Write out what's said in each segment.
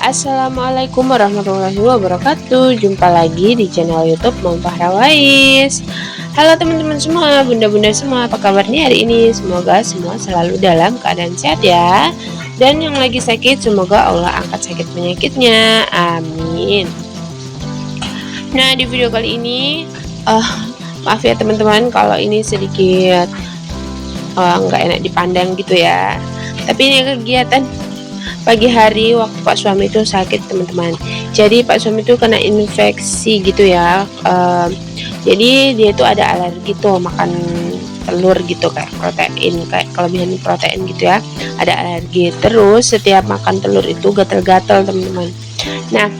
Assalamualaikum warahmatullahi wabarakatuh. Jumpa lagi di channel YouTube Mempah Rawais. Halo teman-teman semua, bunda-bunda semua, apa kabarnya hari ini? Semoga semua selalu dalam keadaan sehat ya. Dan yang lagi sakit, semoga Allah angkat sakit penyakitnya. Amin. Nah, di video kali ini maaf ya teman-teman kalau ini sedikit nggak enak dipandang gitu ya. Tapi ini kegiatan pagi hari waktu Pak suami itu sakit teman-teman. Jadi Pak suami itu kena infeksi gitu ya. Jadi dia itu ada alergi tuh makan telur gitu, kayak protein, kayak kelebihan protein gitu ya. Ada alergi. Terus setiap makan telur itu gatal-gatal teman-teman. Nah,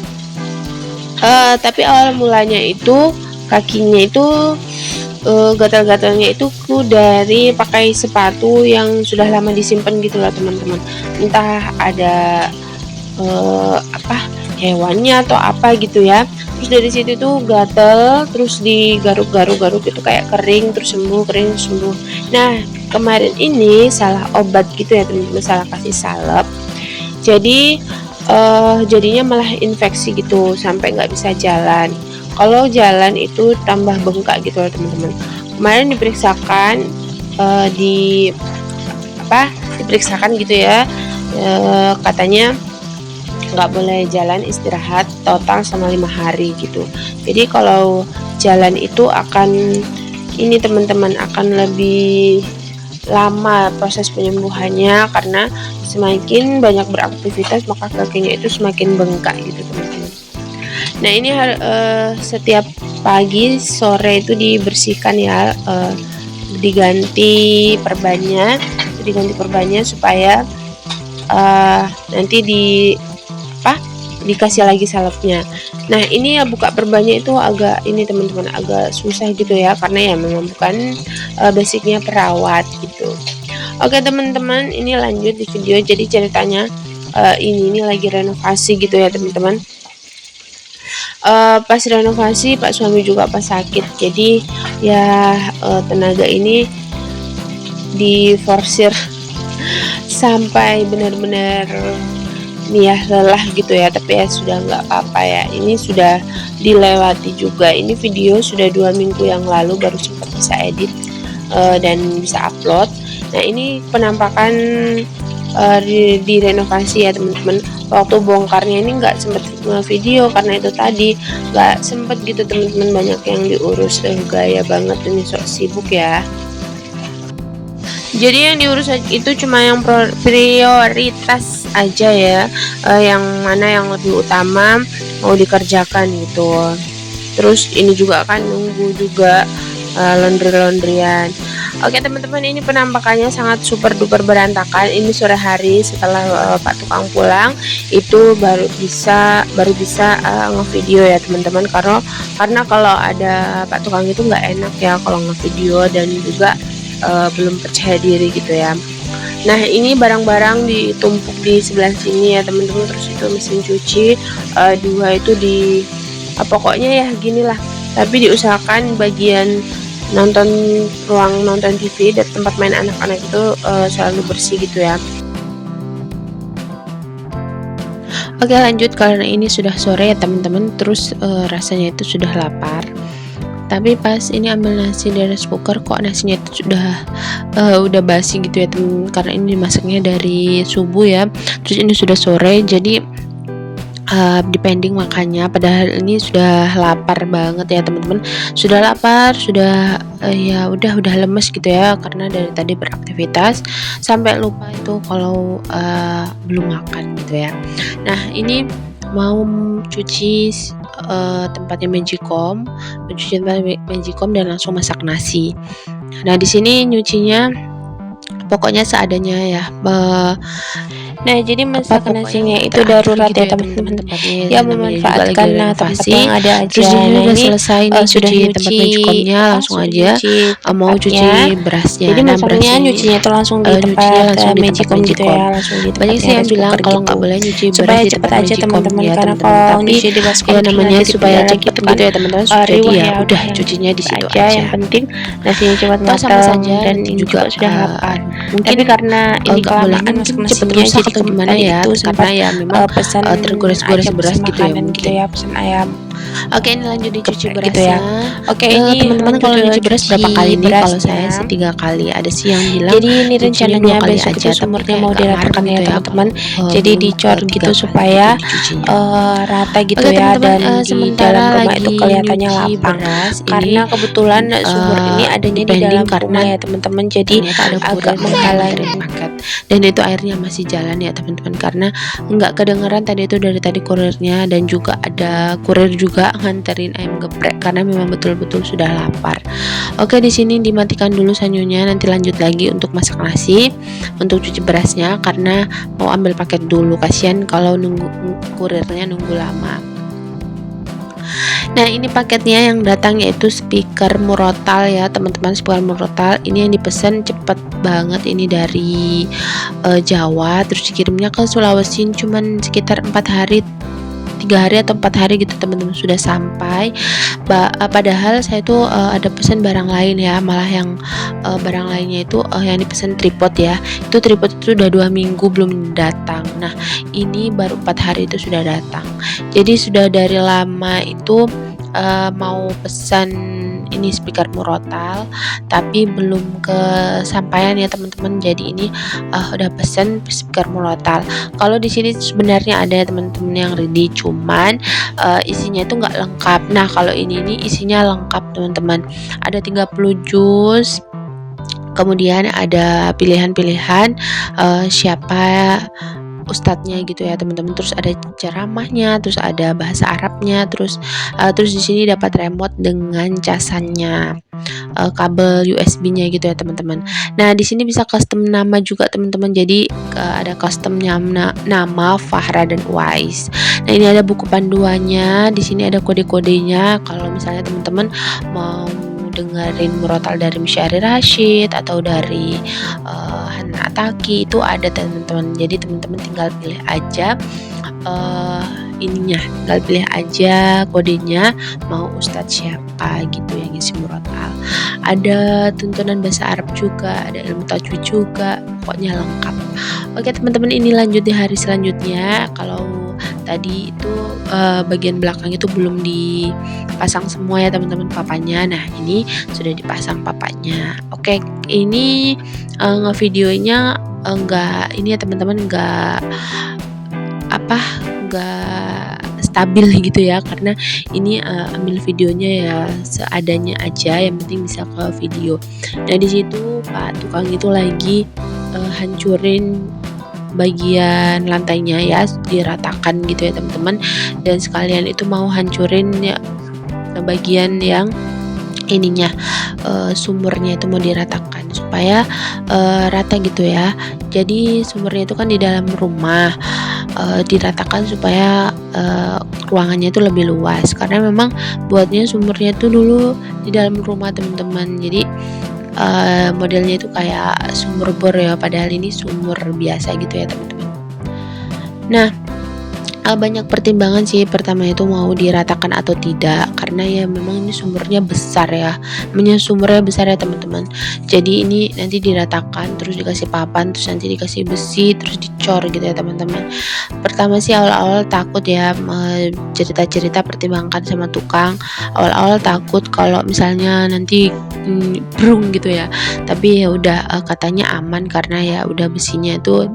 tapi awal mulanya itu kakinya itu gatal-gatalnya itu dari pakai sepatu yang sudah lama disimpan gitu lah teman-teman. Entah ada hewannya atau apa gitu ya. Terus dari situ tuh gatal, terus digaruk-garuk gitu kayak kering, terus sembuh, kering, sembuh. Nah, kemarin ini salah obat gitu ya teman-teman, salah kasih salep. Jadi jadinya malah infeksi gitu sampai nggak bisa jalan. Kalau jalan itu tambah bengkak gitu loh teman-teman. Kemarin diperiksakan diperiksakan gitu ya, katanya nggak boleh jalan, istirahat total sama 5 hari gitu. Jadi kalau jalan itu akan ini teman-teman, akan lebih lama proses penyembuhannya, karena semakin banyak beraktivitas maka kakinya itu semakin bengkak gitu teman-teman. Nah ini setiap pagi sore itu dibersihkan ya, diganti perbannya supaya nanti dikasih lagi salepnya. Nah ini ya buka perbannya itu agak ini teman-teman, agak susah gitu ya, karena ya memang bukan basicnya perawat gitu. Oke teman-teman, ini lanjut di video. Jadi ceritanya ini lagi renovasi gitu ya teman-teman. Pas renovasi Pak suami juga pas sakit, jadi ya tenaga ini diforsir sampai benar-benar nih ya lelah gitu ya. Tapi ya sudah nggak apa-apa ya, ini sudah dilewati juga. Ini video sudah 2 minggu yang lalu baru sempat bisa edit dan bisa upload. Nah ini penampakan direnovasi ya teman-teman. Waktu bongkarnya ini nggak sempet video karena itu tadi nggak sempet gitu teman-teman, banyak yang diurus. Gaya banget ini, sok sibuk ya. Jadi yang diurus itu cuma yang prioritas aja ya, yang mana yang lebih utama mau dikerjakan gitu. Terus ini juga kan nunggu juga laundry-laundryan. Oke teman-teman, ini penampakannya sangat super duper berantakan. Ini sore hari setelah Pak tukang pulang itu baru bisa ngevideo ya teman-teman, karena kalau ada Pak tukang itu nggak enak ya kalau ngevideo, dan juga belum percaya diri gitu ya. Nah ini barang-barang ditumpuk di sebelah sini ya teman-teman. Terus itu mesin cuci 2 itu di pokoknya ya ginilah. Tapi diusahakan bagian ruang nonton TV dan tempat main anak-anak itu selalu bersih gitu ya. Oke lanjut, karena ini sudah sore ya teman-teman. Terus rasanya itu sudah lapar. Tapi pas ini ambil nasi dari rice cooker, kok nasinya itu udah basi gitu ya teman, karena ini dimasaknya dari subuh ya. Terus ini sudah sore, jadi dipending makannya, padahal ini sudah lapar banget ya teman-teman. Sudah lapar, sudah ya udah lemes gitu ya, karena dari tadi beraktivitas sampai lupa itu kalau belum makan gitu ya. Nah ini mau cuci tempatnya magicom dan langsung masak nasi. Nah di sini nyucinya pokoknya seadanya ya. Nah jadi masak nasinya itu darurat gitu ya teman-teman, ya memanfaatkan tempat yang ada aja. Terus ini udah selesai nih sudah nyuci tempat magicomnya, langsung aja mau cuci berasnya. Jadi masaknya nyucinya itu langsung di tempat magicom gitu ya, langsung di tempat. Banyak sih yang bilang kalau nggak boleh nyuci beras di tempat aja teman-teman, karena kalau nyuci di baskom ya namanya supaya cepet gitu ya teman-teman. Jadi ya udah cucinya di situ aja. Yang penting nasinya cepat matang dan juga sudah lapar. mungkin Tapi karena ini nggak boleh kelamaan masak cepet nasinya, rusak jadi atau gimana tadi ya, itu karena sempat ya memang pesan tergores-gores aja beras pesan gitu ya makanan gitu mungkin. ya, pesan ayam Oke, ini lanjut dicuci geprek gitu ya. berasnya. Oke, ini Teman-teman lanjut kalau ke nyuci beras berapa kali cuci nih? Kalau saya berasnya. sih 3 kali. Ada sih yang bilang Jadi ini nyucinya 2 rencananya kali besok aja, itu tapi sumurnya kayak mau agak marem diratakan gitu ya ya teman-teman. kalau Jadi belum dicor 3 gitu kali gitu supaya dicucinya. rata gitu Oke ya, teman-teman, dan di dalam sementara rumah itu lagi kelihatannya nyuci lapang. beras Karena ini kebetulan sumur ini adanya di depending dalam rumah karena ya teman-teman. Jadi ternyata ada agak kurir yang mau nganterin menghalangi. paket dan itu airnya masih jalan ya teman-teman, karena nggak kedengeran tadi itu dari tadi kurirnya, dan juga ada kurir juga nganterin ayam geprek karena memang betul-betul sudah lapar. Oke, di sini dimatikan dulu sanyonya, nanti lanjut lagi untuk masak nasi, untuk cuci berasnya karena mau ambil paket dulu, kasihan kalau nunggu kurirnya nunggu lama. Nah, ini paketnya yang datang yaitu speaker murotal ya teman-teman, speaker murotal ini yang dipesan cepet banget, ini dari Jawa, terus dikirimnya ke Sulawesi cuman sekitar 4 hari 3 hari atau 4 hari gitu teman-teman sudah sampai. Padahal saya tuh ada pesan barang lain ya, malah yang barang lainnya itu yang dipesan tripod ya, itu tripod itu udah 2 minggu belum datang. Nah, ini baru 4 hari itu sudah datang, jadi sudah dari lama itu mau pesan ini speaker murotal tapi belum kesampaian ya teman-teman. Jadi ini udah pesan speaker murotal. Kalau di sini sebenarnya ada teman-teman yang ready, cuman isinya itu nggak lengkap. Nah, kalau ini isinya lengkap teman-teman, ada 30 jus, kemudian ada pilihan-pilihan siapa ustadznya gitu ya teman-teman, terus ada ceramahnya, terus ada bahasa Arabnya, terus di sini dapat remote dengan casannya, kabel USB-nya gitu ya teman-teman. Nah, di sini bisa custom nama juga teman-teman, jadi ada custom nama Fahra dan Uwais. Nah, ini ada buku panduannya, di sini ada kode-kodenya kalau misalnya teman-teman mau dengerin murotal dari Misyari Rashid atau dari Hana Ataki, itu ada teman-teman. Jadi teman-teman tinggal pilih aja tinggal pilih aja kodenya mau ustadz siapa gitu yang ngisi murotal. Ada tuntunan bahasa Arab juga, ada ilmu tajwid juga, pokoknya lengkap. Oke teman-teman, ini lanjut di hari selanjutnya. Kalau tadi itu bagian belakang itu belum dipasang semua ya teman-teman papanya. Nah, ini sudah dipasang papanya. Oke, ini ngevideonya enggak ini ya teman-teman, enggak stabil gitu ya, karena ini ambil videonya ya seadanya aja, yang penting bisa ke video. Nah, di situ Pak tukang itu lagi hancurin bagian lantainya ya, diratakan gitu ya teman-teman, dan sekalian itu mau hancurin ya bagian yang ininya sumurnya itu mau diratakan supaya rata gitu ya. Jadi sumurnya itu kan di dalam rumah, diratakan supaya ruangannya itu lebih luas, karena memang buatnya sumurnya itu dulu di dalam rumah teman-teman. Jadi modelnya itu kayak sumur bor ya, padahal ini sumur biasa gitu ya teman-teman. Nah, banyak pertimbangan sih, pertama itu mau diratakan atau tidak, karena ya memang ini sumurnya besar ya, sumurnya besar ya teman-teman. Jadi ini nanti diratakan, terus dikasih papan, terus nanti dikasih besi, terus dicor gitu ya teman-teman. Pertama sih awal-awal takut ya, cerita-cerita pertimbangkan sama tukang, awal-awal takut kalau misalnya nanti brung gitu ya, tapi ya udah katanya aman karena ya udah besinya itu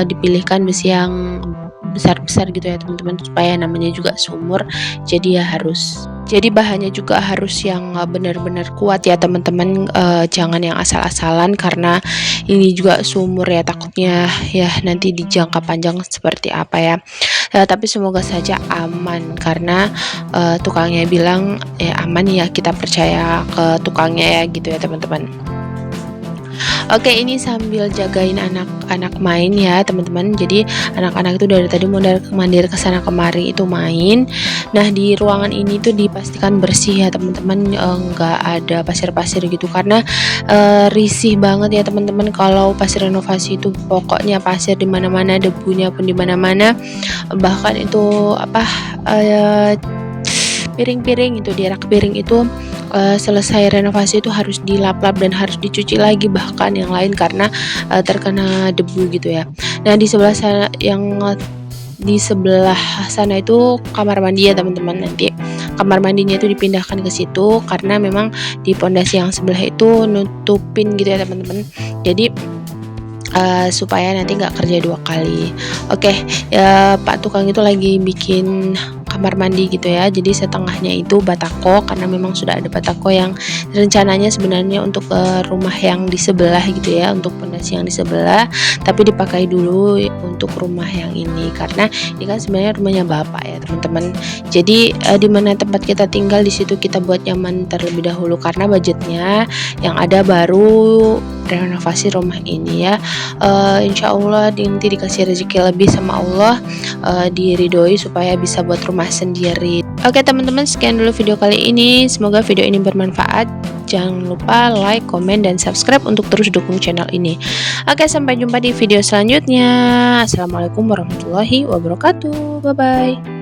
dipilihkan besi yang besar-besar gitu ya teman-teman, supaya namanya juga sumur, jadi bahannya juga harus yang benar-benar kuat ya teman-teman, jangan yang asal-asalan, karena ini juga sumur ya, takutnya ya nanti di jangka panjang seperti apa ya. Tapi semoga saja aman, karena tukangnya bilang ya aman ya, kita percaya ke tukangnya ya gitu ya teman-teman. Oke, ini sambil jagain anak-anak main ya teman-teman. Jadi anak-anak itu dari tadi mondar-mandir ke sana kemari itu main. Nah, di ruangan ini tuh dipastikan bersih ya teman-teman, nggak ada pasir-pasir gitu, karena risih banget ya teman-teman kalau pas renovasi itu, pokoknya pasir di mana-mana, debunya pun di mana-mana. Bahkan itu piring-piring itu di rak piring itu selesai renovasi itu harus dilap-lap dan harus dicuci lagi bahkan yang lain karena terkena debu gitu ya. Nah di sebelah sana itu kamar mandi ya teman-teman. Nanti kamar mandinya itu dipindahkan ke situ karena memang di pondasi yang sebelah itu nutupin gitu ya teman-teman. Jadi supaya nanti nggak kerja 2 kali. Oke, Pak tukang itu lagi bikin kamar mandi gitu ya. Jadi setengahnya itu batako karena memang sudah ada batako yang rencananya sebenarnya untuk rumah yang di sebelah gitu ya, untuk pondasi yang di sebelah, tapi dipakai dulu untuk rumah yang ini karena ini kan sebenarnya rumahnya bapak ya teman-teman. Jadi di mana tempat kita tinggal di situ kita buat nyaman terlebih dahulu karena budgetnya yang ada baru renovasi rumah ini ya. Insya Allah nanti dikasih rezeki lebih sama Allah, diridhoi supaya bisa buat rumah sendiri. Oke teman-teman, sekian dulu video kali ini, semoga video ini bermanfaat. Jangan lupa like, komen, dan subscribe untuk terus dukung channel ini. Oke, sampai jumpa di video selanjutnya. Assalamualaikum warahmatullahi wabarakatuh. Bye bye.